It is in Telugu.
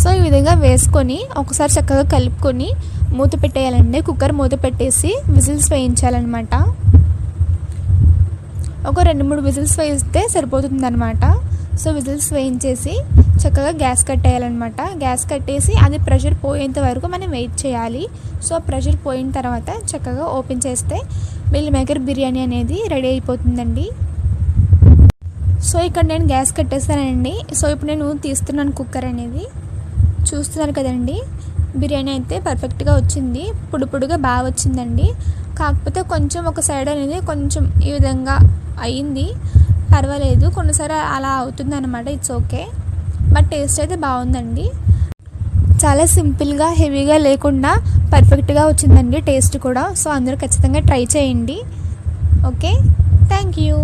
సో ఈ విధంగా వేసుకొని ఒకసారి చక్కగా కలుపుకొని మూత పెట్టేయాలండి. కుక్కర్ మూత పెట్టేసి విజిల్స్ వేయించాలన్నమాట. ఒక 2-3 విజిల్స్ వేయిస్తే సరిపోతుంది అనమాట. సో విజిల్స్ వేయించేసి చక్కగా గ్యాస్ కట్టేయాలన్నమాట. గ్యాస్ కట్టేసి అది ప్రెషర్ పోయేంత వరకు మనం వెయిట్ చేయాలి. సో ప్రెషర్ పోయిన తర్వాత చక్కగా ఓపెన్ చేస్తే మిల్ మేకర్ బిర్యానీ అనేది రెడీ అయిపోతుందండి. సో ఇక్కడ నేను గ్యాస్ కట్టేస్తానండి. సో ఇప్పుడు నేను తీస్తున్నాను కుక్కర్ అనేది. చూస్తున్నారు కదండి, బిర్యానీ అయితే పర్ఫెక్ట్గా వచ్చింది. పొడిగా బాగా వచ్చిందండి. కాకపోతే కొంచెం ఒక సైడ్ అనేది కొంచెం ఈ విధంగా అయ్యింది, పర్వాలేదు. కొన్నిసారి అలా అవుతుంది అనమాట, ఇట్స్ ఓకే. బట్ టేస్ట్ అయితే బాగుందండి. చాలా సింపుల్గా హెవీగా లేకుండా పర్ఫెక్ట్గా వచ్చిందండి టేస్ట్ కూడా. సో అందరూ ఖచ్చితంగా ట్రై చేయండి. Okay, thank you.